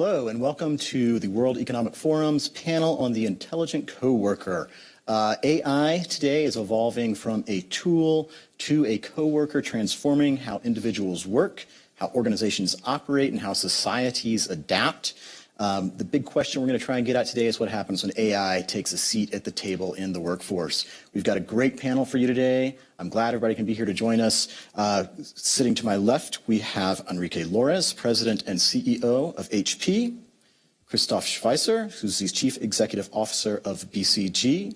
Hello, and welcome to the World Economic Forum's panel on the intelligent coworker. AI today is evolving from a tool to a coworker, transforming how individuals work, how organizations operate, and how societies adapt. The big question we're going to try and get at today is what happens when AI takes a seat at the table in the workforce. We've got a great panel for you today. I'm glad everybody can be here to join us. Sitting to my left, we have Enrique Lores, President and CEO of HP, Christoph Schweizer, who's the Chief Executive Officer of BCG,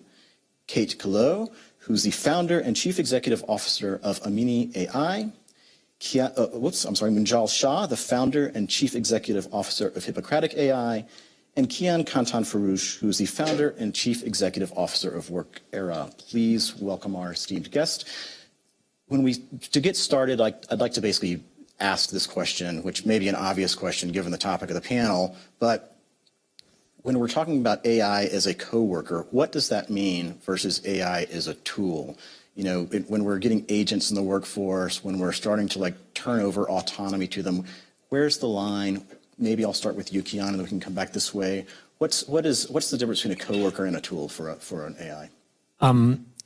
Kate Kallot, who's the Founder and Chief Executive Officer of Amini AI, Munjal Shah, the Founder and Chief Executive Officer of Hippocratic AI, and Kian Katanforoosh, who is the Founder and Chief Executive Officer of Workera. Please welcome our esteemed guest. To get started, I'd like to basically ask this question, which may be an obvious question given the topic of the panel, but when we're talking about AI as a coworker, what does that mean versus AI as a tool? You know, when we're getting agents in the workforce, when we're starting to turn over autonomy to them, where's the line? Maybe I'll start with you, Kian, and then we can come back this way. What's the difference between a coworker and a tool for an AI?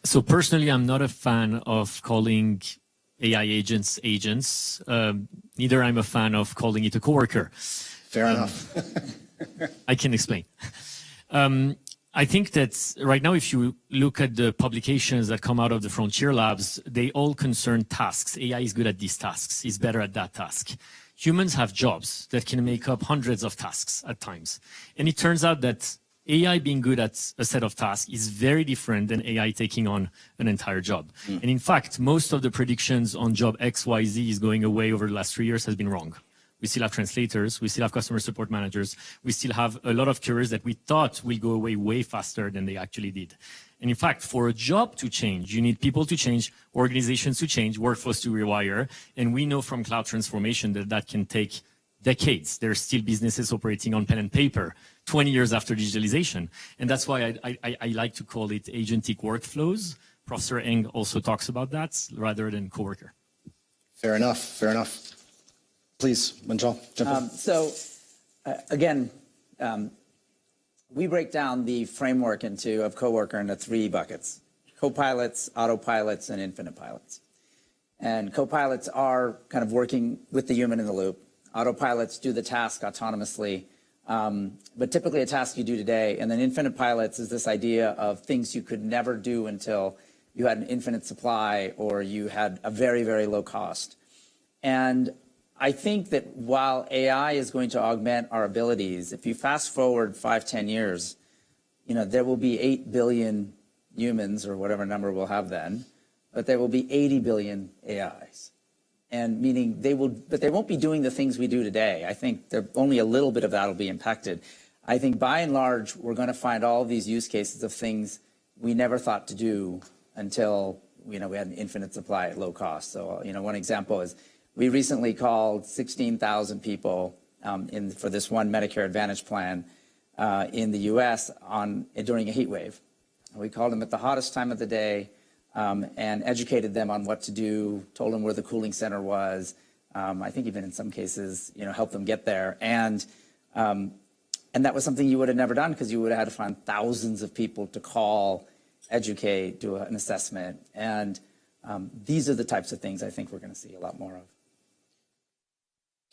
So personally, I'm not a fan of calling AI agents agents. Neither I'm a fan of calling it a coworker. Fair enough. I can explain. I think that right now, if you look at the publications that come out of the frontier labs, they all concern tasks. AI is good at these tasks. It's better at that task. Humans have jobs that can make up hundreds of tasks at times. And it turns out that AI being good at a set of tasks is very different than AI taking on an entire job. And in fact, most of the predictions on job XYZ is going away over the last 3 years has been wrong. We still have translators, we still have customer support managers, we still have a lot of careers that we thought will go away way faster than they actually did. And in fact, for a job to change, you need people to change, organizations to change, workforce to rewire. And we know from cloud transformation that that can take decades. There are still businesses operating on pen and paper 20 years after digitalization. And that's why I like to call it agentic workflows. Professor Eng also talks about that rather than coworker. Fair enough, fair enough. Please, Munjal, jump in. Again, we break down the framework of Coworker into 3 buckets: co-pilots, autopilots, and infinite pilots. And co-pilots are kind of working with the human in the loop. Autopilots do the task autonomously, but typically a task you do today. And then infinite pilots is this idea of things you could never do until you had an infinite supply or you had a very, very low cost. And I think that while AI is going to augment our abilities, if you fast forward 5-10 years, there will be 8 billion humans or whatever number we'll have then, but there will be 80 billion AIs. And meaning they won't be doing the things we do today. I think only a little bit of that will be impacted. I think by and large, we're going to find all of these use cases of things we never thought to do until, we had an infinite supply at low cost. So, one example is, we recently called 16,000 people for this one Medicare Advantage plan in the U.S. during a heat wave. We called them at the hottest time of the day and educated them on what to do, told them where the cooling center was. I think even in some cases, helped them get there. And that was something you would have never done because you would have had to find thousands of people to call, educate, do an assessment. And these are the types of things I think we're going to see a lot more of.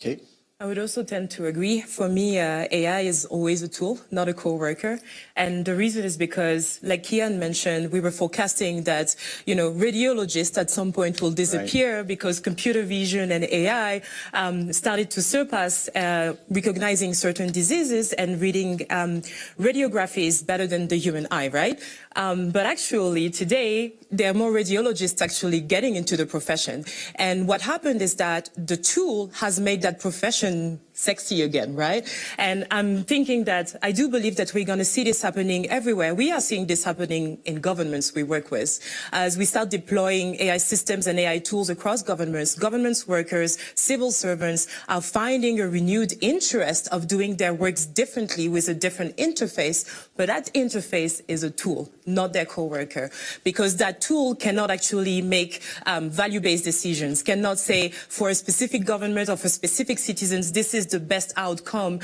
Kate? I would also tend to agree. For me, AI is always a tool, not a coworker. And the reason is because, like Kian mentioned, we were forecasting that, radiologists at some point will disappear because computer vision and AI started to surpass recognizing certain diseases and reading radiographies better than the human eye, right? But actually, today, there are more radiologists actually getting into the profession. And what happened is that the tool has made that profession sexy again, right? And I'm thinking that I do believe that we're going to see this happening everywhere. We are seeing this happening in governments we work with. As we start deploying AI systems and AI tools across governments workers, civil servants are finding a renewed interest of doing their works differently with a different interface. But that interface is a tool, not their coworker, because that tool cannot actually make value-based decisions, cannot say for a specific government or for specific citizens, this is is the best outcome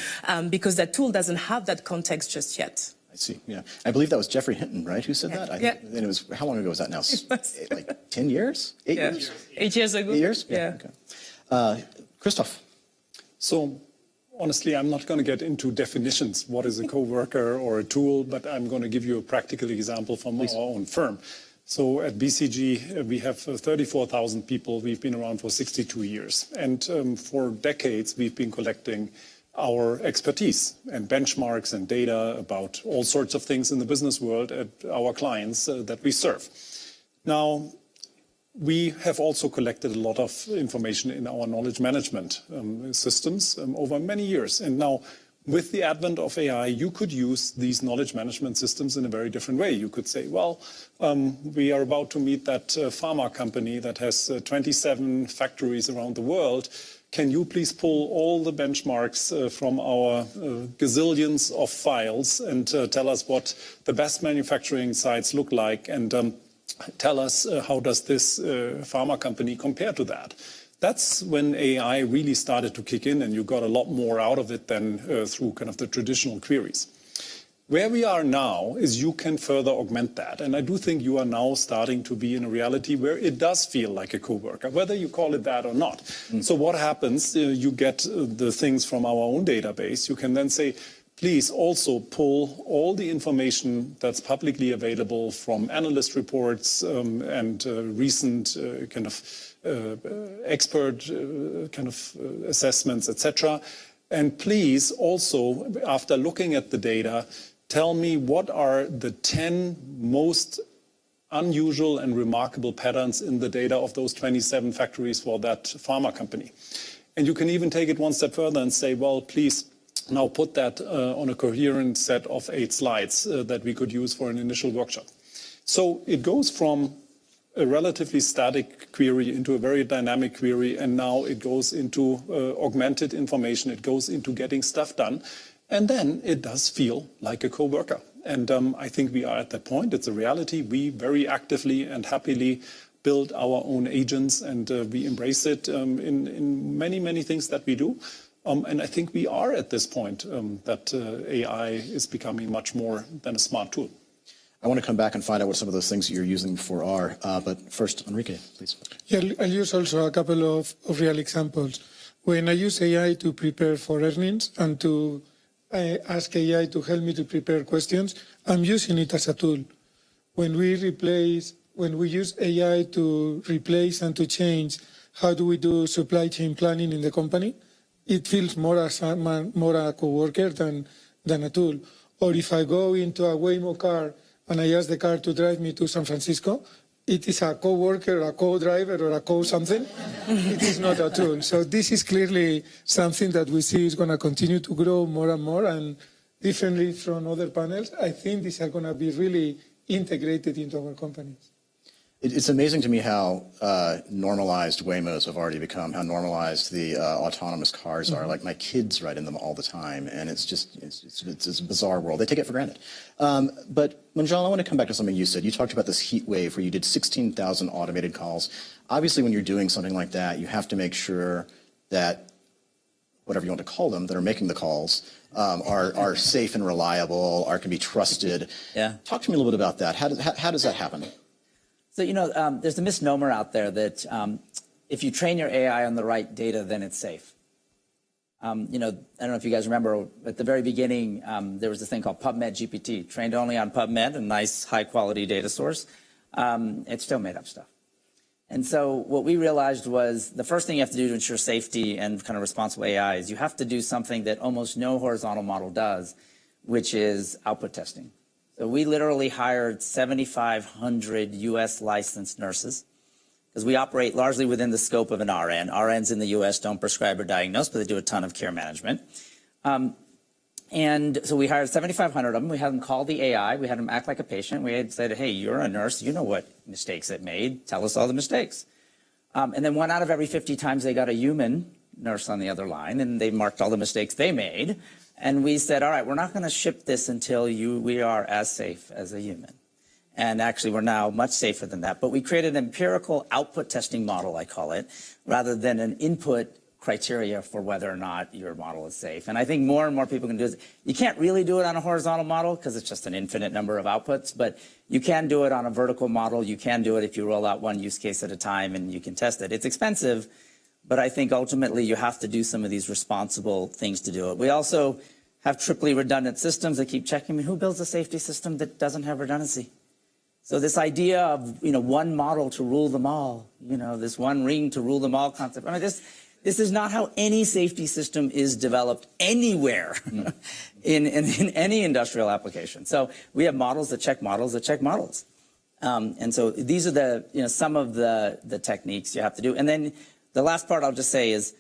because that tool doesn't have that context just yet. I see. Yeah, I believe that was Jeffrey Hinton, right, who said that? Yeah. And it was, how long ago was that now? Like 10 years? 8 years? 8 years ago. 8 years? Yeah. Okay. Christoph. So honestly, I'm not going to get into definitions, what is a coworker or a tool, but I'm going to give you a practical example from our own firm. So at BCG, we have 34,000 people. We've been around for 62 years. And for decades, we've been collecting our expertise and benchmarks and data about all sorts of things in the business world at our clients that we serve. Now, we have also collected a lot of information in our knowledge management systems over many years. And now, with the advent of AI, you could use these knowledge management systems in a very different way. You could say, well, we are about to meet that pharma company that has 27 factories around the world. Can you please pull all the benchmarks from our gazillions of files and tell us what the best manufacturing sites look like, and tell us how does this pharma company compare to that? That's when AI really started to kick in, and you got a lot more out of it than through kind of the traditional queries. Where we are now is you can further augment that. And I do think you are now starting to be in a reality where it does feel like a coworker, whether you call it that or not. So what happens, you get the things from our own database. You can then say, please also pull all the information that's publicly available from analyst reports and recent kind of expert kind of assessments, etc. And please also, after looking at the data, tell me what are the 10 most unusual and remarkable patterns in the data of those 27 factories for that pharma company. And you can even take it one step further and say, well, please now put that on a coherent set of 8 slides that we could use for an initial workshop. So it goes from a relatively static query into a very dynamic query, and now it goes into augmented information. It goes into getting stuff done. And then it does feel like a coworker. And I think we are at that point. It's a reality. We very actively and happily build our own agents, and we embrace it in many, many things that we do. And I think we are at this point that AI is becoming much more than a smart tool. I want to come back and find out what some of those things that you're using for are. But first, Enrique, please. Yeah, I'll use also a couple of real examples. When I use AI to prepare for earnings and to ask AI to help me to prepare questions, I'm using it as a tool. When we use AI to replace and to change how do we do supply chain planning in the company, it feels more a coworker than a tool. Or if I go into a Waymo car and I ask the car to drive me to San Francisco, it is a co-worker, a co-driver, or a co-something. It is not a tool. So this is clearly something that we see is going to continue to grow more and more. And differently from other panels, I think these are going to be really integrated into our companies. It's amazing to me how normalized Waymos have already become, how normalized the autonomous cars are. Like my kids ride in them all the time, and it's just, it's a bizarre world. They take it for granted. But Munjal, I want to come back to something you said. You talked about this heat wave where you did 16,000 automated calls. Obviously, when you're doing something like that, you have to make sure that whatever you want to call them, that are making the calls, are safe and reliable, can be trusted. Yeah. Talk to me a little bit about that. How does that happen? So, there's a misnomer out there that if you train your AI on the right data, then it's safe. I don't know if you guys remember, at the very beginning, there was this thing called PubMed GPT, trained only on PubMed, a nice high-quality data source. It still made up stuff. And so what we realized was the first thing you have to do to ensure safety and kind of responsible AI is you have to do something that almost no horizontal model does, which is output testing. So we literally hired 7,500 U.S. licensed nurses because we operate largely within the scope of an RN. RNs in the U.S. don't prescribe or diagnose, but they do a ton of care management. And so we hired 7,500 of them. We had them call the AI. We had them act like a patient. We had said, hey, you're a nurse. You know what mistakes it made. Tell us all the mistakes. And then 1 out of every 50 times they got a human nurse on the other line, and they marked all the mistakes they made. And we said, all right, we're not going to ship this until we are as safe as a human. And actually, we're now much safer than that. But we created an empirical output testing model, I call it, rather than an input criteria for whether or not your model is safe. And I think more and more people can do it. You can't really do it on a horizontal model because it's just an infinite number of outputs, but you can do it on a vertical model. You can do it if you roll out one use case at a time and you can test it. It's expensive, but I think ultimately you have to do some of these responsible things to do it. We also have triply redundant systems that keep checking. I mean, who builds a safety system that doesn't have redundancy? So this idea of, one model to rule them all, this one ring to rule them all concept. I mean, this is not how any safety system is developed anywhere in any industrial application. So we have models that check models that check models. And so these are the, some of the techniques you have to do. And then the last part I'll just say is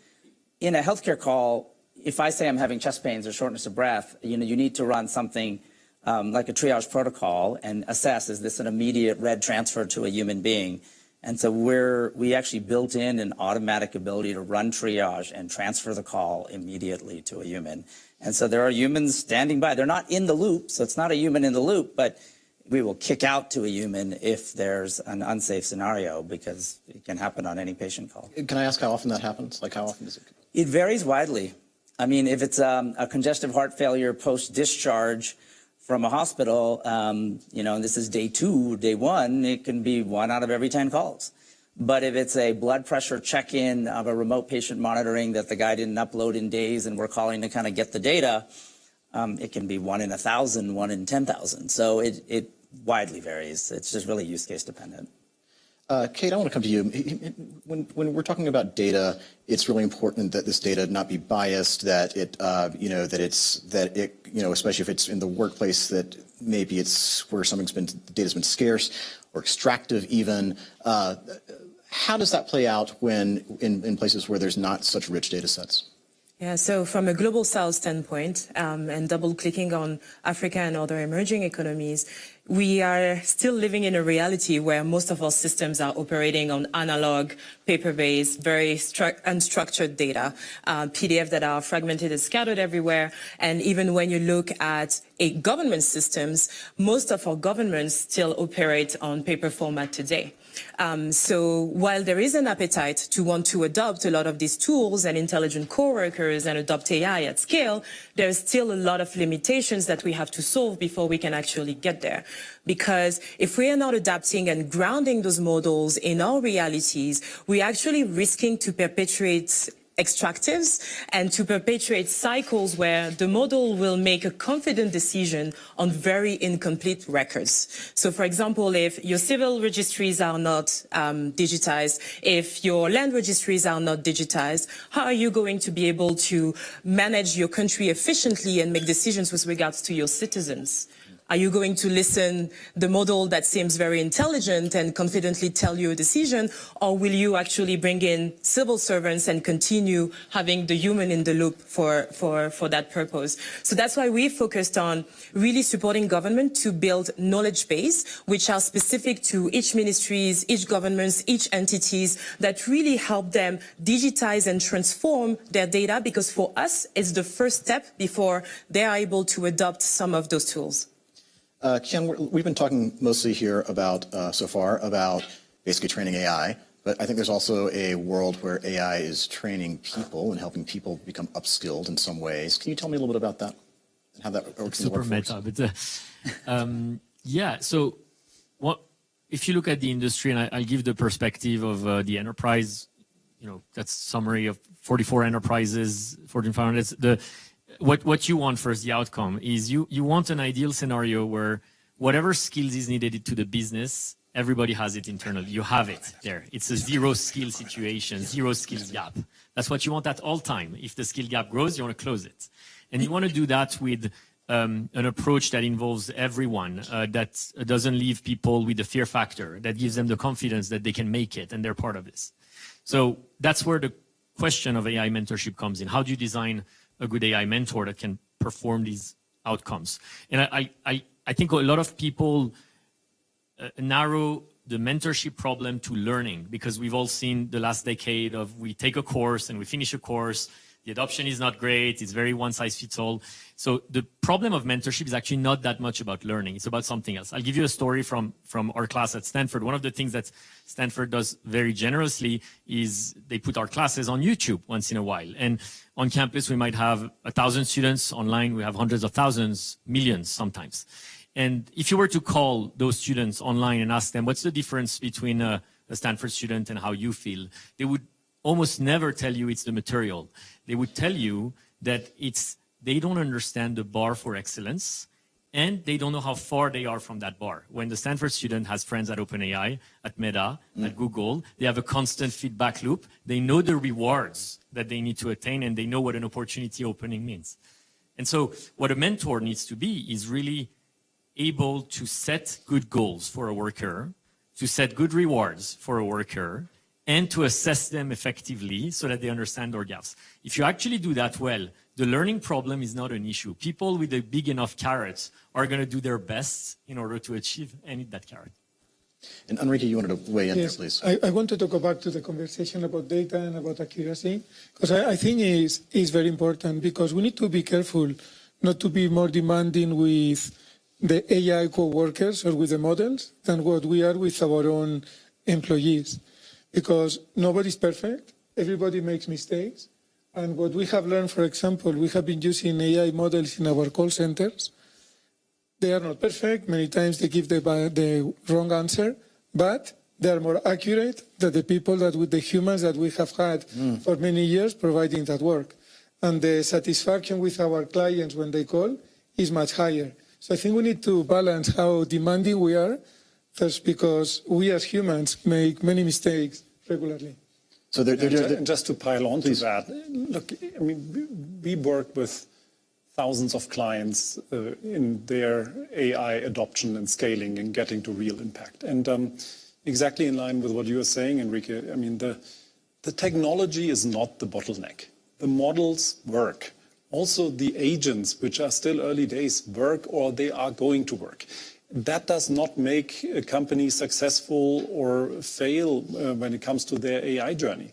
in a healthcare call, if I say I'm having chest pains or shortness of breath, you need to run something like a triage protocol and assess, is this an immediate red transfer to a human being? And so we actually built in an automatic ability to run triage and transfer the call immediately to a human. And so there are humans standing by. They're not in the loop, so it's not a human in the loop, but we will kick out to a human if there's an unsafe scenario because it can happen on any patient call. Can I ask how often that happens? Like how often does it? It varies widely. I mean, if it's a congestive heart failure post-discharge from a hospital, and this is day 2, day 1, it can be 1 out of every 10 calls. But if it's a blood pressure check-in of a remote patient monitoring that the guy didn't upload in days and we're calling to kind of get the data, it can be 1 in 1,000, 1 in 10,000. So it widely varies. It's just really use case dependent. Kate, I want to come to you. When we're talking about data, it's really important that this data not be biased, that it, especially if it's in the workplace, that maybe it's where data's been scarce or extractive even. How does that play out when in places where there's not such rich data sets? Yeah, so from a global south standpoint, and double clicking on Africa and other emerging economies, we are still living in a reality where most of our systems are operating on analog, paper-based, very unstructured data, PDF that are fragmented and scattered everywhere. And even when you look at government systems, most of our governments still operate on paper format today. So while there is an appetite to want to adopt a lot of these tools and intelligent coworkers and adopt AI at scale, there's still a lot of limitations that we have to solve before we can actually get there. Because if we are not adapting and grounding those models in our realities, we're actually risking to perpetuate extractives and to perpetuate cycles where the model will make a confident decision on very incomplete records. So for example, if your civil registries are not digitized, if your land registries are not digitized, how are you going to be able to manage your country efficiently and make decisions with regards to your citizens? Are you going to listen the model that seems very intelligent and confidently tell you a decision, or will you actually bring in civil servants and continue having the human in the loop for that purpose? So that's why we focused on really supporting government to build knowledge base, which are specific to each ministries, each governments, each entities, that really help them digitize and transform their data, because for us, it's the first step before they are able to adopt some of those tools. Kian, we've been talking mostly here about, so far, about basically training AI, but I think there's also a world where AI is training people and helping people become upskilled in some ways. Can you tell me a little bit about that and how that works in the workforce? Super meta, but yeah, so if you look at the industry, and I'll give the perspective of the enterprise, that's summary of 44 enterprises, Fortune 500, what you want first, the outcome, is you want an ideal scenario where whatever skills is needed to the business, everybody has it internally. You have it there. It's a zero skill situation, zero skills gap. That's what you want at all time. If the skill gap grows, you want to close it. And you want to do that with an approach that involves everyone, that doesn't leave people with the fear factor, that gives them the confidence that they can make it and they're part of this. So that's where the question of AI mentorship comes in. How do you design a good AI mentor that can perform these outcomes? And I think a lot of people narrow the mentorship problem to learning, because we've all seen the last decade of we take a course and we finish a course, The adoption is not great. It's very one size fits all. So the problem of mentorship is actually not that much about learning. It's about something else. I'll give you a story from our class at Stanford. One of the things that Stanford does very generously is they put our classes on YouTube once in a while. And on campus, we might have 1,000 students. Online, we have hundreds of thousands, millions sometimes. And if you were to call those students online and ask them, what's the difference between a Stanford student and how you feel, they would almost never tell you it's the material. They would tell you that they don't understand the bar for excellence, and they don't know how far they are from that bar. When the Stanford student has friends at OpenAI, at Meta, at Google, they have a constant feedback loop. They know the rewards that they need to attain, and they know what an opportunity opening means. And so what a mentor needs to be is really able to set good goals for a worker, to set good rewards for a worker, and to assess them effectively so that they understand our gaps. If you actually do that well, the learning problem is not an issue. People with a big enough carrot are going to do their best in order to achieve and eat that carrot. And Enrique, you wanted to weigh in there, please. I wanted to go back to the conversation about data and about accuracy, because I think it's very important, because we need to be careful not to be more demanding with the AI co-workers or with the models than what we are with our own employees. Because nobody's perfect, everybody makes mistakes. And what we have learned, for example, we have been using AI models in our call centers. They are not perfect, many times they give the wrong answer, but they are more accurate than the people the humans that we have had for many years providing that work. And the satisfaction with our clients when they call is much higher. So I think we need to balance how demanding we are, first because we as humans make many mistakes regularly. So and just to pile on to that, look, I mean, we work with thousands of clients in their AI adoption and scaling and getting to real impact. And exactly in line with what you were saying, Enrique, I mean, the technology is not the bottleneck. The models work. Also, the agents, which are still early days, work or they are going to work. That does not make a company successful or fail when it comes to their AI journey.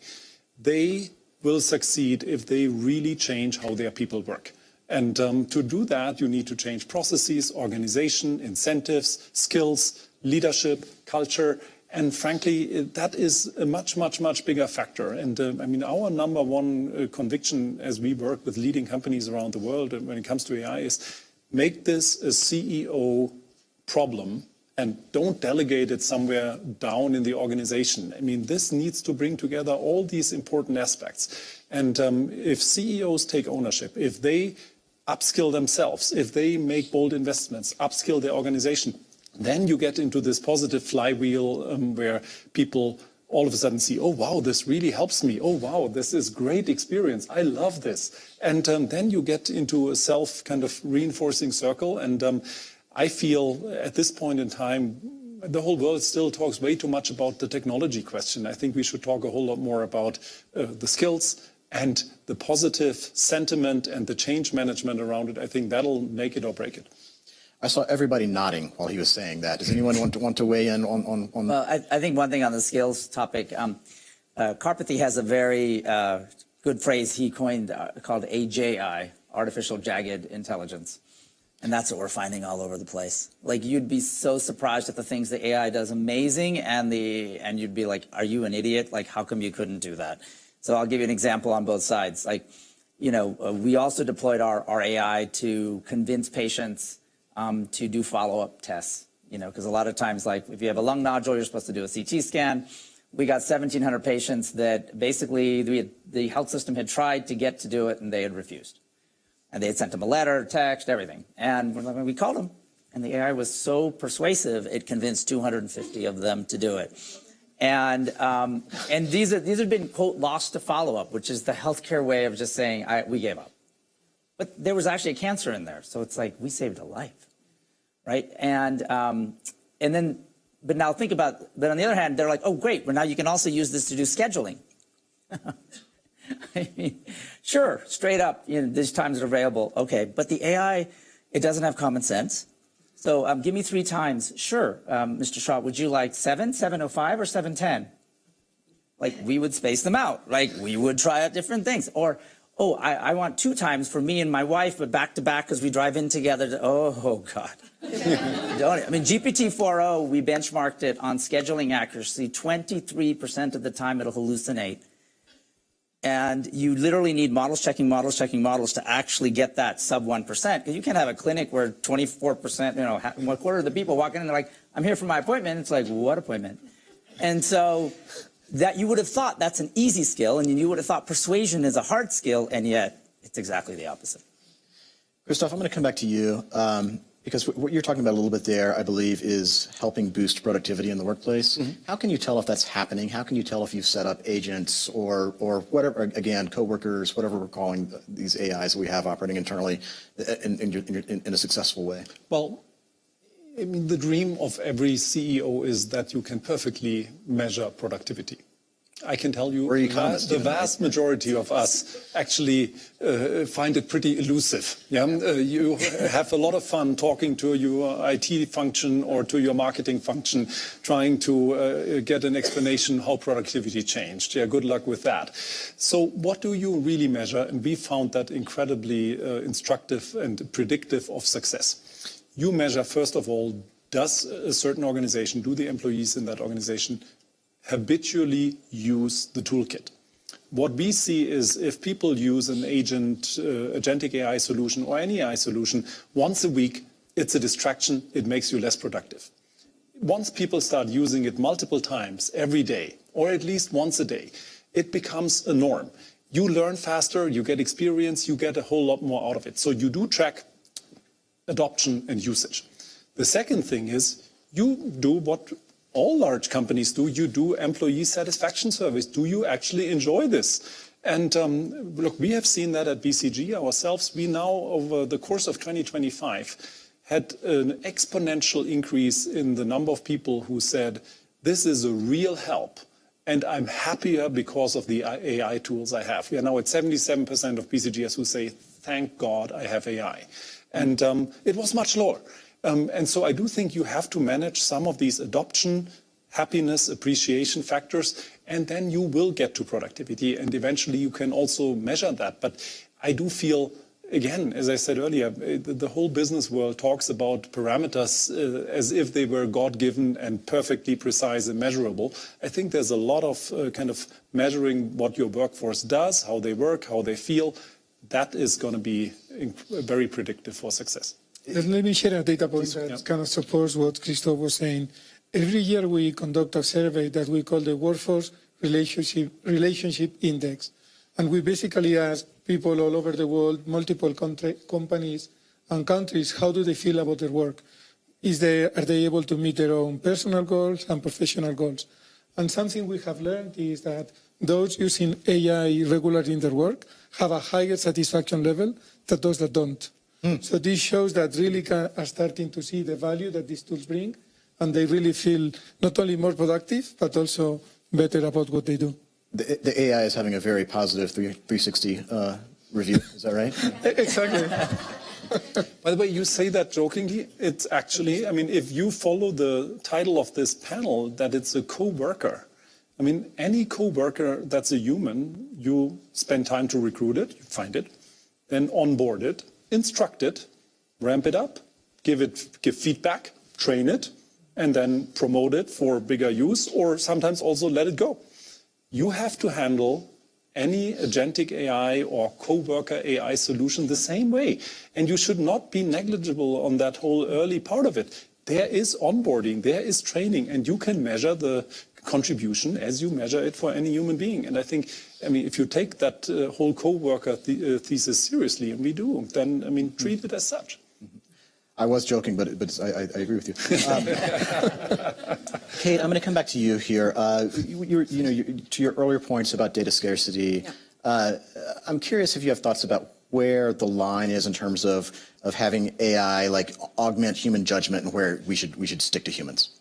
They will succeed if they really change how their people work. And to do that, you need to change processes, organization, incentives, skills, leadership, culture. And frankly, that is a much, much, much bigger factor. And I mean, our number one conviction as we work with leading companies around the world when it comes to AI is make this a CEO problem and don't delegate it somewhere down in the organization. I mean, this needs to bring together all these important aspects. And if CEOs take ownership, if they upskill themselves, if they make bold investments, upskill their organization, then you get into this positive flywheel where people all of a sudden see, oh, wow, this really helps me. Oh, wow, this is great experience. I love this. And then you get into a self kind of reinforcing circle. And I feel at this point in time, the whole world still talks way too much about the technology question. I think we should talk a whole lot more about the skills and the positive sentiment and the change management around it. I think that'll make it or break it. I saw everybody nodding while he was saying that. Does anyone want to weigh in on? Well, I think one thing on the skills topic, Karpathy has a very good phrase he coined called AJI, Artificial Jagged Intelligence. And that's what we're finding all over the place. Like, you'd be so surprised at the things the AI does amazing, and you'd be like, are you an idiot? Like, how come you couldn't do that? So I'll give you an example on both sides. Like, you know, we also deployed our AI to convince patients to do follow-up tests, you know, because a lot of times, like, if you have a lung nodule, you're supposed to do a CT scan. We got 1,700 patients that basically the health system had tried to get to do it, and they had refused. And they had sent them a letter, text, everything. And we called them, and the AI was so persuasive, it convinced 250 of them to do it. And these have been, quote, lost to follow-up, which is the healthcare way of just saying, we gave up. But there was actually a cancer in there, so it's like, we saved a life, right? And then, but now think about, but on the other hand, they're like, oh, great, well, now you can also use this to do scheduling. I mean, sure, straight up, you know, these times are available, okay, but the AI, it doesn't have common sense. So give me 3 times, sure, Mr. Shah, would you like 7, 7:05, or 7:10? Like, we would space them out, like, we would try out different things. Or Oh, I want 2 times for me and my wife, but back to back because we drive in together. Oh God. I mean, GPT-4o, we benchmarked it on scheduling accuracy. 23% of the time it'll hallucinate. And you literally need models checking models to actually get that sub 1%. Because you can't have a clinic where 24%, you know, 1/4 of the people walk in and they're like, I'm here for my appointment. It's like, what appointment? And so that you would have thought that's an easy skill, and you would have thought persuasion is a hard skill, and yet it's exactly the opposite. Christoph, I'm going to come back to you because what you're talking about a little bit there, I believe, is helping boost productivity in the workplace. Mm-hmm. How can you tell if that's happening? How can you tell if you've set up agents or whatever, again, coworkers, whatever we're calling these AIs we have operating internally in a successful way? Well, I mean, the dream of every CEO is that you can perfectly measure productivity. I can tell you the vast majority of us actually find it pretty elusive. Yeah? You have a lot of fun talking to your IT function or to your marketing function, trying to get an explanation how productivity changed. Yeah, good luck with that. So what do you really measure? And we found that incredibly instructive and predictive of success. You measure, first of all, does a certain organization, do the employees in that organization habitually use the toolkit? What we see is if people use an agentic AI solution or any AI solution once a week, it's a distraction, it makes you less productive. Once people start using it multiple times every day, or at least once a day, it becomes a norm. You learn faster, you get experience, you get a whole lot more out of it. So you do track adoption and usage. The second thing is you do what all large companies do. You do employee satisfaction surveys. Do you actually enjoy this? And look, we have seen that at BCG ourselves. We now, over the course of 2025, had an exponential increase in the number of people who said, this is a real help. And I'm happier because of the AI tools I have. We are now at 77% of BCGs who say, thank God I have AI. And it was much lower. And so I do think you have to manage some of these adoption, happiness, appreciation factors, and then you will get to productivity. And eventually you can also measure that. But I do feel, again, as I said earlier, the whole business world talks about parameters as if they were God-given and perfectly precise and measurable. I think there's a lot of kind of measuring what your workforce does, how they work, how they feel. That is going to be very predictive for success. Let me share a data point that kind of supports what Christoph was saying. Every year we conduct a survey that we call the Workforce Relationship Index. And we basically ask people all over the world, multiple companies and countries, how do they feel about their work? Are they able to meet their own personal goals and professional goals? And something we have learned is that those using AI regularly in their work have a higher satisfaction level than those that don't. So this shows that really are starting to see the value that these tools bring, and they really feel not only more productive, but also better about what they do. The AI is having a very positive 360 review, is that right? Exactly. By the way, you say that jokingly. It's actually, I mean, if you follow the title of this panel, that it's a coworker. I mean, any coworker that's a human, you spend time to recruit it, you find it, then onboard it, instruct it, ramp it up, give feedback, train it, and then promote it for bigger use, or sometimes also let it go. You have to handle any agentic AI or coworker AI solution the same way. And you should not be negligible on that whole early part of it. There is onboarding, there is training, and you can measure the contribution as you measure it for any human being. And I think, I mean, if you take that whole coworker thesis seriously, and we do, then, I mean, treat it as such. I was joking, but I agree with you. Kate, I'm going to come back to you here. To your earlier points about data scarcity, I'm curious if you have thoughts about where the line is in terms of having AI like augment human judgment and where we should stick to humans.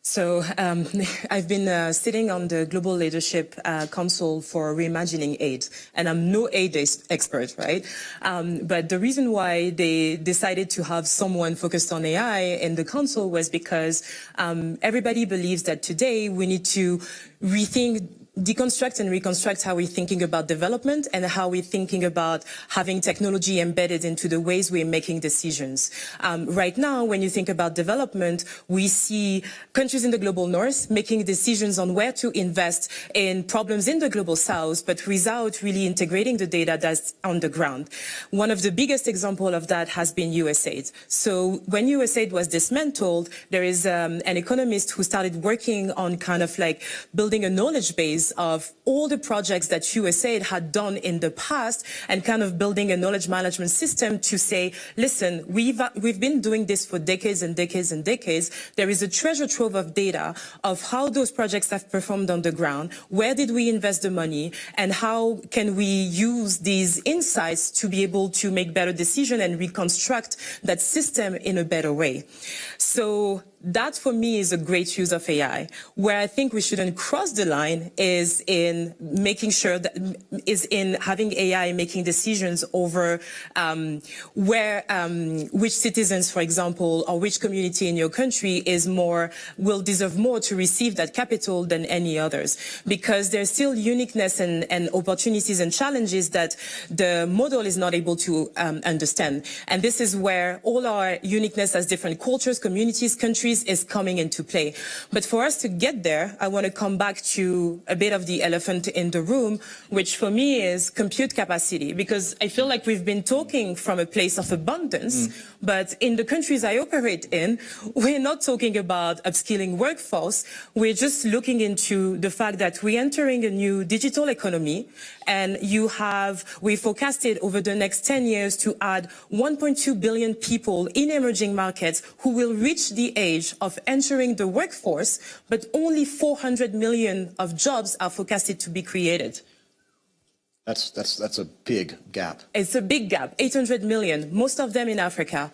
So I've been sitting on the Global Leadership Council for Reimagining Aid, and I'm no aid expert, right? But the reason why they decided to have someone focused on AI in the council was because everybody believes that today we need to rethink deconstruct and reconstruct how we're thinking about development and how we're thinking about having technology embedded into the ways we're making decisions. Right now, when you think about development, we see countries in the global north making decisions on where to invest in problems in the global south, but without really integrating the data that's on the ground. One of the biggest examples of that has been USAID. So when USAID was dismantled, there is an economist who started working on kind of like building a knowledge base of all the projects that USAID had done in the past and kind of building a knowledge management system to say, listen, we've been doing this for decades and decades and decades. There is a treasure trove of data of how those projects have performed on the ground, where did we invest the money, and how can we use these insights to be able to make better decisions and reconstruct that system in a better way. So that for me is a great use of AI. Where I think we shouldn't cross the line is in making sure that is in having AI making decisions over which citizens, for example, or which community in your country will deserve more to receive that capital than any others, because there's still uniqueness and opportunities and challenges that the model is not able to understand. And this is where all our uniqueness as different cultures, communities, countries is coming into play. But for us to get there, I want to come back to a bit of the elephant in the room, which for me is compute capacity, because I feel like we've been talking from a place of abundance, but in the countries I operate in, we're not talking about upskilling workforce. We're just looking into the fact that we're entering a new digital economy, and we forecasted over the next 10 years to add 1.2 billion people in emerging markets who will reach the age of entering the workforce, but only 400 million of jobs are forecasted to be created. That's a big gap. It's a big gap, 800 million, most of them in Africa.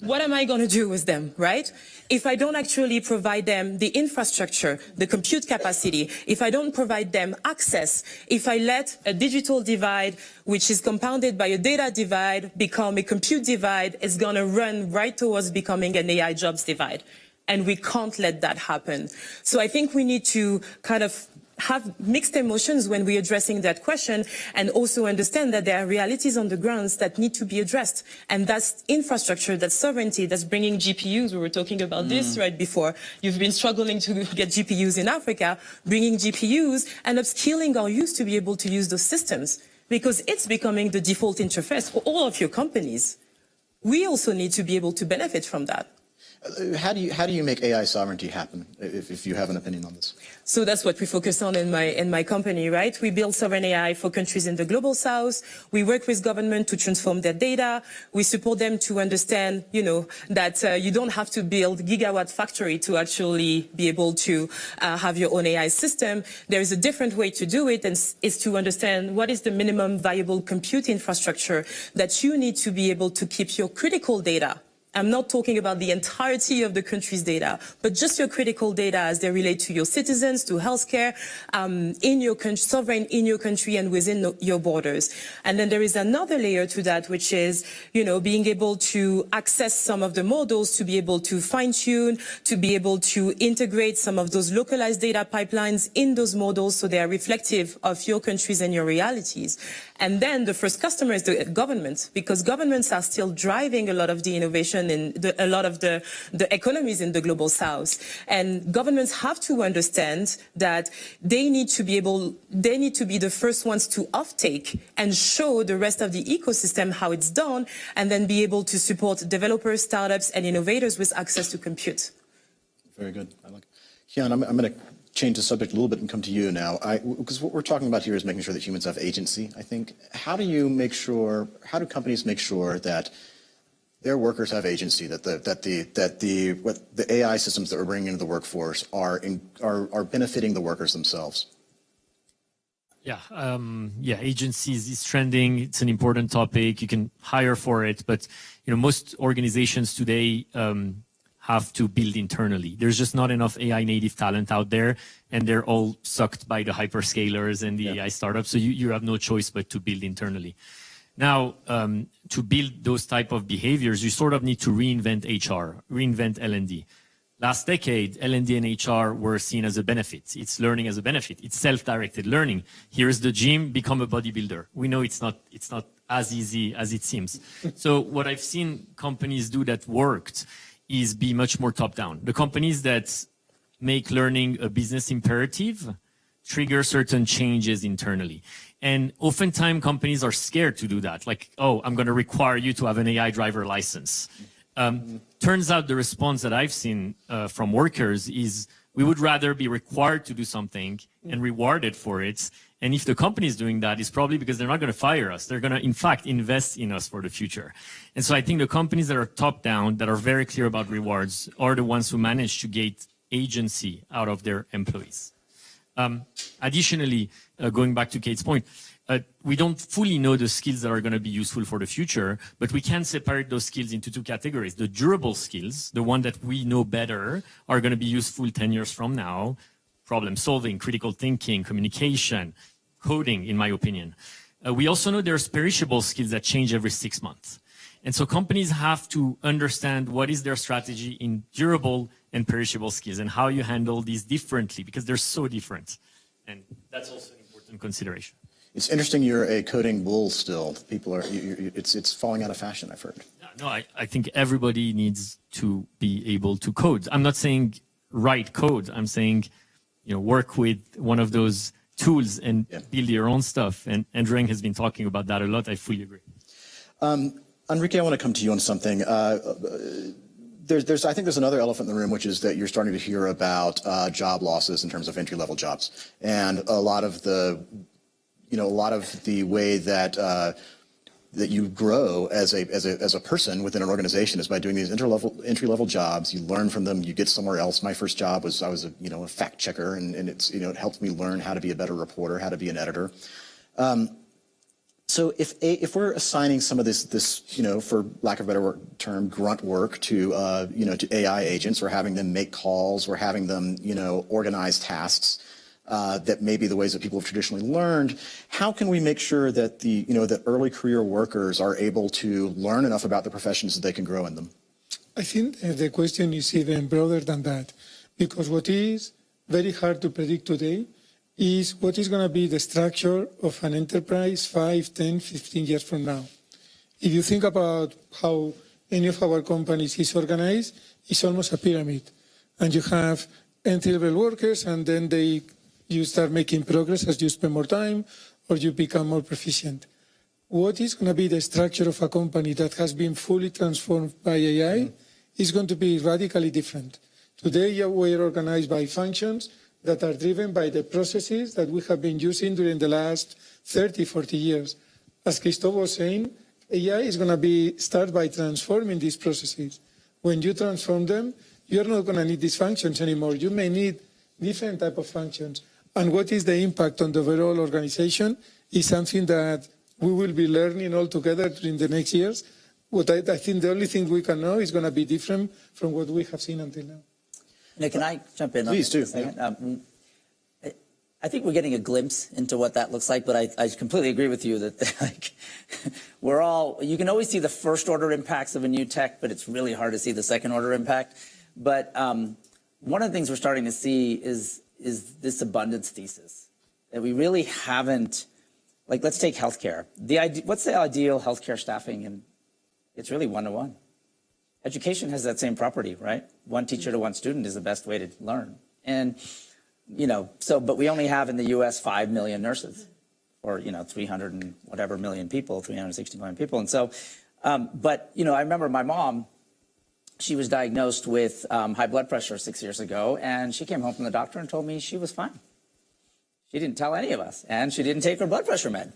What am I going to do with them, right? If I don't actually provide them the infrastructure, the compute capacity, if I don't provide them access, if I let a digital divide, which is compounded by a data divide, become a compute divide, it's going to run right towards becoming an AI jobs divide. And we can't let that happen. So I think we need to kind of have mixed emotions when we're addressing that question, and also understand that there are realities on the grounds that need to be addressed. And that's infrastructure, that's sovereignty, that's bringing GPUs. We were talking about this right before. You've been struggling to get GPUs in Africa, bringing GPUs and upskilling our youth to be able to use those systems, because it's becoming the default interface for all of your companies. We also need to be able to benefit from that. How do you make AI sovereignty happen, if you have an opinion on this? So that's what we focus on in my company, right? We build sovereign AI for countries in the global south. We work with government to transform their data. We support them to understand, that you don't have to build gigawatt factory to actually be able to have your own AI system. There is a different way to do it, and it's to understand what is the minimum viable compute infrastructure that you need to be able to keep your critical data. I'm not talking about the entirety of the country's data, but just your critical data as they relate to your citizens, to healthcare, in your country, sovereign in your country and within your borders. And then there is another layer to that, which is, being able to access some of the models, to be able to fine tune, to be able to integrate some of those localized data pipelines in those models so they are reflective of your countries and your realities. And then the first customer is the government, because governments are still driving a lot of the innovation in a lot of the economies in the global south. And governments have to understand that they need to be the first ones to offtake and show the rest of the ecosystem how it's done, and then be able to support developers, startups, and innovators with access to compute. Very good. I like it. Kian, I'm going to change the subject a little bit and come to you now, because what we're talking about here is making sure that humans have agency, I think. How do companies make sure that their workers have agency, that the AI systems that we're bringing into the workforce are benefiting the workers themselves? Agency is trending. It's an important topic. You can hire for it, but most organizations today have to build internally. There's just not enough AI native talent out there, and they're all sucked by the hyperscalers and the AI startups. So you have no choice but to build internally. Now, to build those type of behaviors, you sort of need to reinvent HR, reinvent L&D. Last decade, L&D and HR were seen as a benefit. It's learning as a benefit. It's self-directed learning. Here's the gym, become a bodybuilder. We know it's not as easy as it seems. So what I've seen companies do that worked is be much more top-down. The companies that make learning a business imperative trigger certain changes internally. And oftentimes companies are scared to do that. Like, oh, I'm going to require you to have an AI driver license. Turns out the response that I've seen from workers is we would rather be required to do something and rewarded for it. And if the company is doing that, it's probably because they're not going to fire us. They're going to, in fact, invest in us for the future. And so I think the companies that are top down, that are very clear about rewards, are the ones who manage to get agency out of their employees. Additionally, going back to Kate's point, we don't fully know the skills that are going to be useful for the future, but we can separate those skills into two categories. The durable skills, the one that we know better, are going to be useful 10 years from now. Problem solving, critical thinking, communication, coding, in my opinion. We also know there's perishable skills that change every 6 months. And so companies have to understand what is their strategy in durable and perishable skills and how you handle these differently, because they're so different. And that's also an important consideration. It's interesting you're a coding bull still. People are, it's falling out of fashion, I've heard. No, I think everybody needs to be able to code. I'm not saying write code. I'm saying, work with one of those tools and build your own stuff. And Enrique has been talking about that a lot. I fully agree. Enrique, I want to come to you on something. I think there's another elephant in the room, which is that you're starting to hear about job losses in terms of entry-level jobs, and a lot of the way that that you grow as a person within an organization is by doing these entry-level jobs. You learn from them. You get somewhere else. My first job was I was a fact checker, and it's it helped me learn how to be a better reporter, how to be an editor. So if we're assigning some of this for lack of a better term, grunt work to to AI agents, or having them make calls, or having them organize tasks that may be the ways that people have traditionally learned, how can we make sure that that early career workers are able to learn enough about the professions that they can grow in them? I think the question is even broader than that, because what is very hard to predict today is what is going to be the structure of an enterprise 5, 10, 15 years from now. If you think about how any of our companies is organized, it's almost a pyramid. And you have entry-level workers, and then you start making progress as you spend more time or you become more proficient. What is going to be the structure of a company that has been fully transformed by AI is going to be radically different. Today, we're organized by functions that are driven by the processes that we have been using during the last 30, 40 years. As Christoph was saying, AI is going to start by transforming these processes. When you transform them, you're not going to need these functions anymore. You may need different type of functions. And what is the impact on the overall organization is something that we will be learning all together during the next years. What I think the only thing we can know is going to be different from what we have seen until now. Nick, can I jump in? Please do. I think we're getting a glimpse into what that looks like, but I completely agree with you that you can always see the first order impacts of a new tech, but it's really hard to see the second order impact. But one of the things we're starting to see is this abundance thesis that we really haven't, like, let's take healthcare. What's the ideal healthcare staffing? And it's really one-to-one. Education has that same property, right? One teacher to one student is the best way to learn. And, but we only have in the US 5 million nurses, or, 300 and whatever million people, 360 million people. And so, but, I remember my mom, she was diagnosed with high blood pressure 6 years ago, and she came home from the doctor and told me she was fine. She didn't tell any of us, and she didn't take her blood pressure med.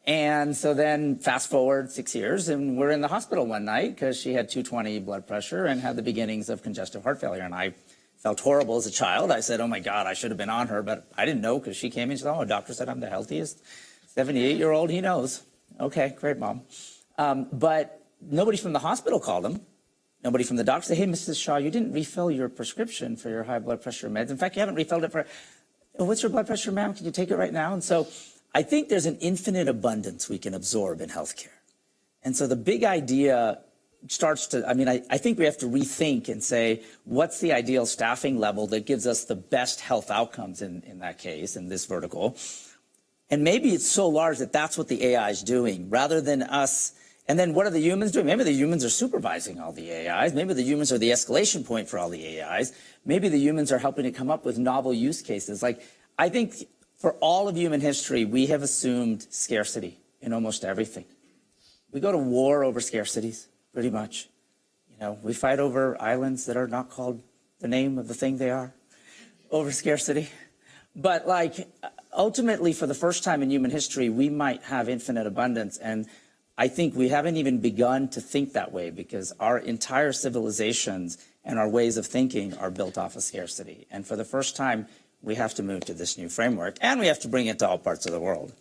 And so then fast forward 6 years, and we're in the hospital one night because she had 220 blood pressure and had the beginnings of congestive heart failure. And I felt horrible as a child. I said, oh my God, I should have been on her, but I didn't know because she came in and said, oh, a doctor said I'm the healthiest 78-year-old, he knows. Okay, great, Mom. But nobody from the hospital called him. Nobody from the doctor said, hey, Mrs. Shah, you didn't refill your prescription for your high blood pressure meds. In fact, you haven't refilled it for, what's your blood pressure, ma'am? Can you take it right now? And so I think there's an infinite abundance we can absorb in healthcare. And so the big idea starts to, I mean, I think we have to rethink and say, what's the ideal staffing level that gives us the best health outcomes in that case, in this vertical? And maybe it's so large that that's what the AI is doing rather than us. And then what are the humans doing? Maybe the humans are supervising all the AIs. Maybe the humans are the escalation point for all the AIs. Maybe the humans are helping to come up with novel use cases. Like, I think for all of human history, we have assumed scarcity in almost everything. We go to war over scarcities, pretty much. You know, we fight over islands that are not called the name of the thing they are, over scarcity. But like, ultimately, for the first time in human history, we might have infinite abundance. And I think we haven't even begun to think that way because our entire civilizations and our ways of thinking are built off of scarcity. And for the first time, we have to move to this new framework, and we have to bring it to all parts of the world.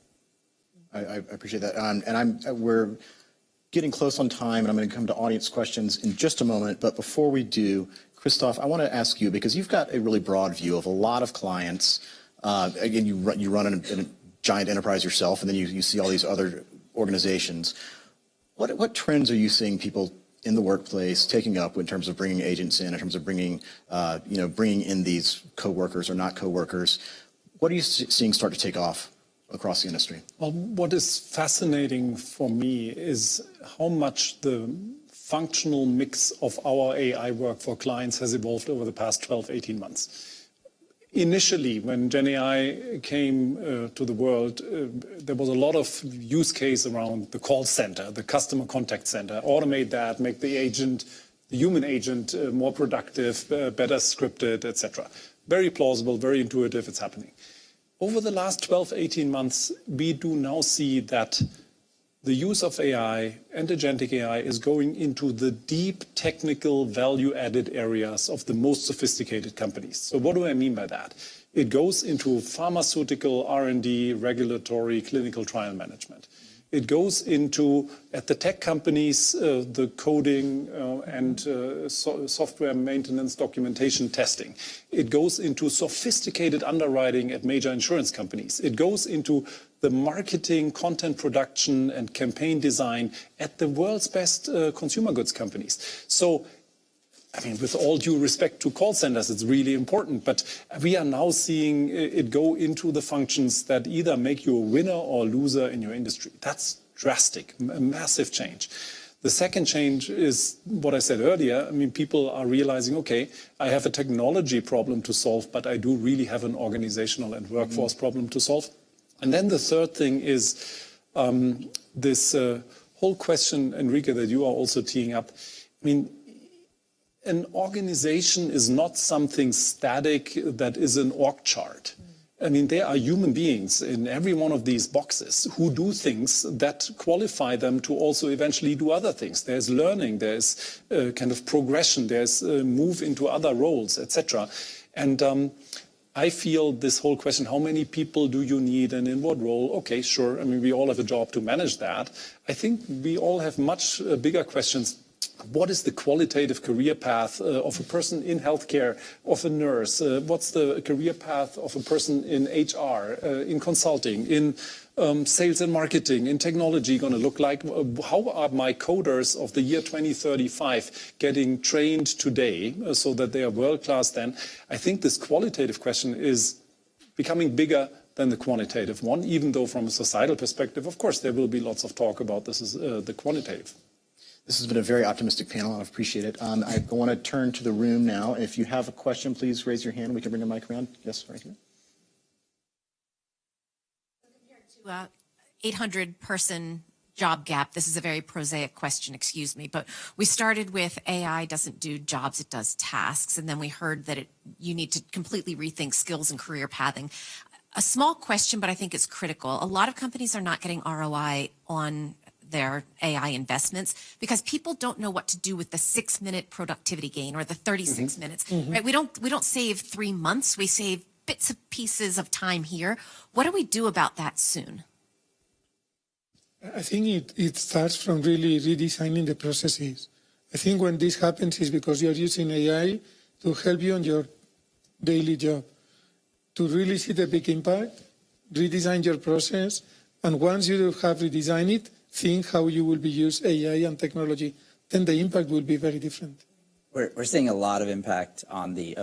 I appreciate that. We're getting close on time, and I'm going to come to audience questions in just a moment. But before we do, Christoph, I want to ask you, because you've got a really broad view of a lot of clients. Again, you run in a giant enterprise yourself, and then you see all these other organizations. What trends are you seeing people in the workplace taking up in terms of bringing agents in terms of bringing in these coworkers or not coworkers? What are you seeing start to take off across the industry? Well, what is fascinating for me is how much the functional mix of our AI work for clients has evolved over the past 12, 18 months. Initially, when GenAI came to the world, there was a lot of use case around the call center, the customer contact center, automate that, make the agent, the human agent more productive, better scripted, etc. Very plausible, very intuitive, it's happening. Over the last 12, 18 months, we do now see that the use of AI and agentic AI is going into the deep technical value-added areas of the most sophisticated companies. So what do I mean by that? It goes into pharmaceutical R&D, regulatory, clinical trial management. It goes into, at the tech companies, the coding and software maintenance, documentation, testing. It goes into sophisticated underwriting at major insurance companies. It goes into the marketing, content production, and campaign design at the world's best consumer goods companies. So, I mean, with all due respect to call centers, it's really important, but we are now seeing it go into the functions that either make you a winner or a loser in your industry. That's drastic, a massive change. The second change is what I said earlier. I mean, people are realizing, okay, I have a technology problem to solve, but I do really have an organizational and workforce problem to solve. And then the third thing is this whole question, Enrique, that you are also teeing up. I mean, an organization is not something static that is an org chart. I mean, there are human beings in every one of these boxes who do things that qualify them to also eventually do other things. There's learning, there's kind of progression, there's move into other roles, etc. And I feel this whole question, how many people do you need and in what role? Okay, sure. I mean, we all have a job to manage that. I think we all have much bigger questions. What is the qualitative career path of a person in healthcare, of a nurse? What's the career path of a person in HR, in consulting, in sales and marketing, in technology going to look like? How are my coders of the year 2035 getting trained today so that they are world-class then? I think this qualitative question is becoming bigger than the quantitative one, even though from a societal perspective, of course, there will be lots of talk about this is the quantitative. This has been a very optimistic panel, and I appreciate it. I want to turn to the room now. If you have a question, please raise your hand. We can bring a mic around. Yes, right here. Compared to 800-person job gap, this is a very prosaic question, excuse me, but we started with AI doesn't do jobs, it does tasks, and then we heard that you need to completely rethink skills and career pathing. A small question, but I think it's critical. A lot of companies are not getting ROI on their AI investments because people don't know what to do with the 6-minute productivity gain or the 36 minutes, right? We don't save 3 months. We save bits of pieces of time here. What do we do about that soon? I think it starts from really redesigning the processes. I think when this happens is because you're using AI to help you on your daily job. To really see the big impact, redesign your process, and once you have redesigned it, think how you will be use AI and technology then the impact will be very different. We're seeing a lot of impact on the,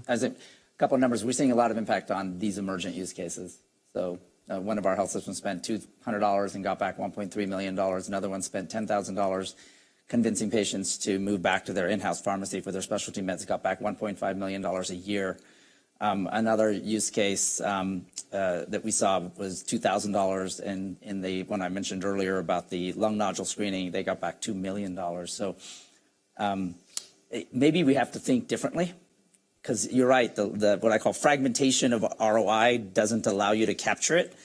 as a couple of numbers, we're seeing a lot of impact on these emergent use cases. So one of our health systems spent $200 and got back $1.3 million. Another one spent $10,000 convincing patients to move back to their in-house pharmacy for their specialty meds, got back $1.5 million a year. Another use case that we saw was $2,000 in the one I mentioned earlier about the lung nodule screening. They got back $2 million. So maybe we have to think differently, because you're right. The what I call fragmentation of ROI doesn't allow you to capture it.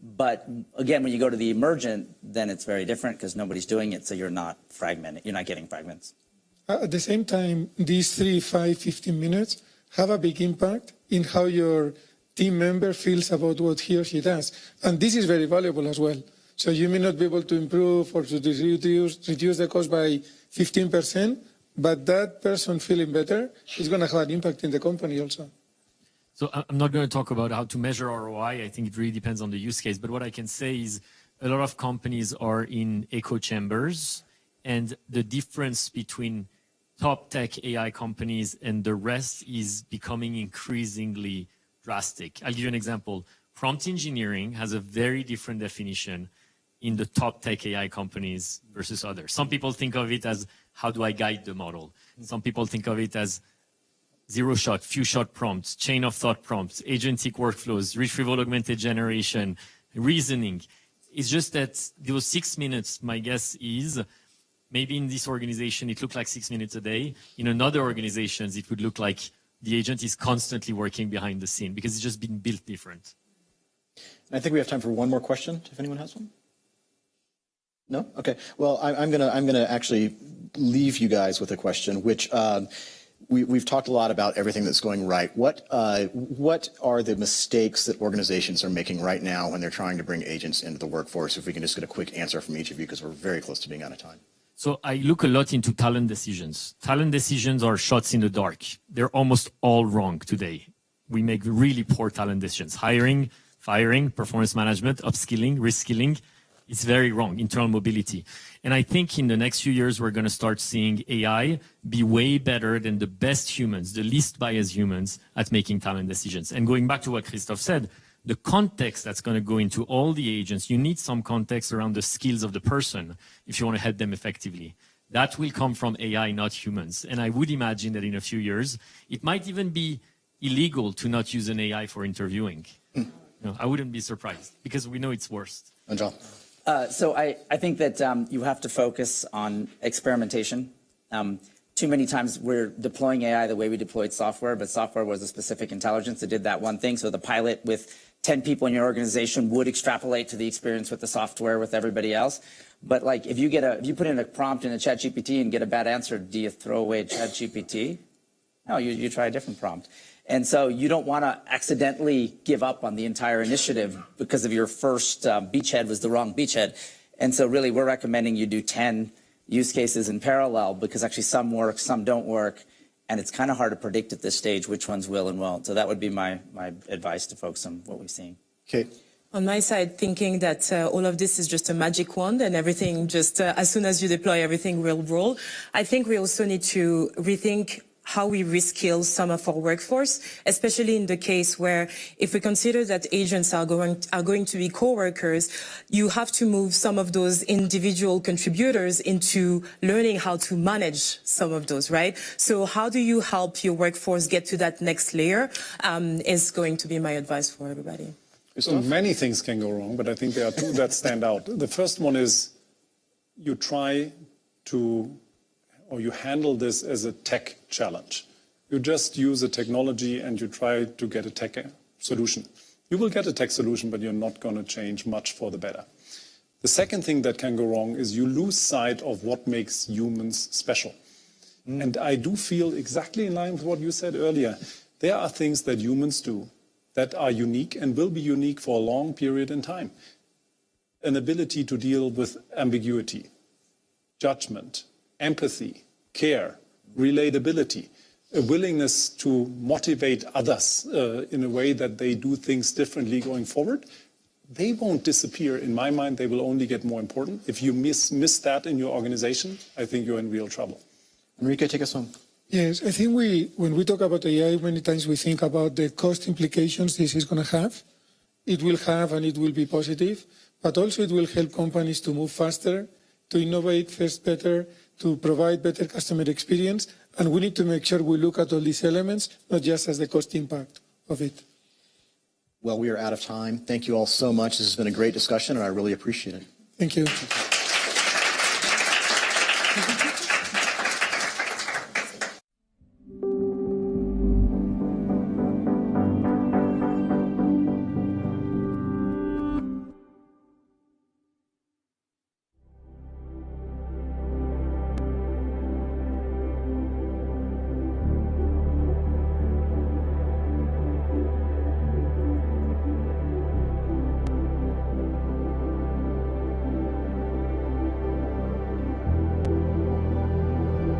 But again, when you go to the emergent, then it's very different because nobody's doing it, so you're not fragmented. You're not getting fragments. At the same time, these 3, 5, 15 minutes have a big impact in how your team member feels about what he or she does. And this is very valuable as well. So you may not be able to improve or to reduce the cost by 15%, but that person feeling better is going to have an impact in the company also. So I'm not going to talk about how to measure ROI. I think it really depends on the use case. But what I can say is a lot of companies are in echo chambers, and the difference between top tech AI companies and the rest is becoming increasingly drastic. I'll give you an example. Prompt engineering has a very different definition in the top tech AI companies versus others. Some people think of it as, how do I guide the model? Some people think of it as zero shot, few shot prompts, chain of thought prompts, agentic workflows, retrieval augmented generation, reasoning. It's just that those 6 minutes, my guess is, maybe in this organization, it looked like 6 minutes a day. In another organizations, it would look like the agent is constantly working behind the scene because it's just been built different. I think we have time for one more question, if anyone has one. No? Okay. Well, I'm gonna actually leave you guys with a question, which we've talked a lot about everything that's going right. What are the mistakes that organizations are making right now when they're trying to bring agents into the workforce? If we can just get a quick answer from each of you, because we're very close to being out of time. So I look a lot into talent decisions. Talent decisions are shots in the dark. They're almost all wrong today. We make really poor talent decisions. Hiring, firing, performance management, upskilling, reskilling. It's very wrong, internal mobility. And I think in the next few years, we're going to start seeing AI be way better than the best humans, the least biased humans at making talent decisions. And going back to what Christoph said, the context that's going to go into all the agents, you need some context around the skills of the person if you want to help them effectively. That will come from AI, not humans. And I would imagine that in a few years, it might even be illegal to not use an AI for interviewing. No, I wouldn't be surprised because we know it's worst. Munjal. So I think that you have to focus on experimentation. Too many times we're deploying AI the way we deployed software, but software was a specific intelligence that did that one thing. So the pilot with 10 people in your organization would extrapolate to the experience with the software with everybody else. But like if you put in a prompt in a ChatGPT and get a bad answer, do you throw away ChatGPT? No, you try a different prompt. And so you don't want to accidentally give up on the entire initiative because of your first beachhead was the wrong beachhead. And so really we're recommending you do 10 use cases in parallel because actually some work, some don't work. And it's kind of hard to predict at this stage which ones will and won't. So that would be my advice to folks on what we've seen. Okay. On my side, thinking that all of this is just a magic wand and everything just, as soon as you deploy, everything will roll. I think we also need to rethink how we reskill some of our workforce, especially in the case where if we consider that agents are going to be co-workers, you have to move some of those individual contributors into learning how to manage some of those, right? So how do you help your workforce get to that next layer is going to be my advice for everybody. So many things can go wrong, but I think there are two that stand out. The first one is you try to or you handle this as a tech challenge. You just use a technology and you try to get a tech solution. You will get a tech solution, but you're not going to change much for the better. The second thing that can go wrong is you lose sight of what makes humans special. And I do feel exactly in line with what you said earlier. There are things that humans do that are unique and will be unique for a long period in time. An ability to deal with ambiguity, judgment, empathy, care, relatability, a willingness to motivate others in a way that they do things differently going forward. they won't disappear. In my mind, they will only get more important. If you miss that in your organization, I think you're in real trouble. Enrique, take us home. Yes, I think when we talk about AI, many times we think about the cost implications this is going to have. It will have, and it will be positive, but also it will help companies to move faster, to innovate first better, to provide better customer experience. And we need to make sure we look at all these elements, not just as the cost impact of it. Well, we are out of time. Thank you all so much. This has been a great discussion, and I really appreciate it. Thank you.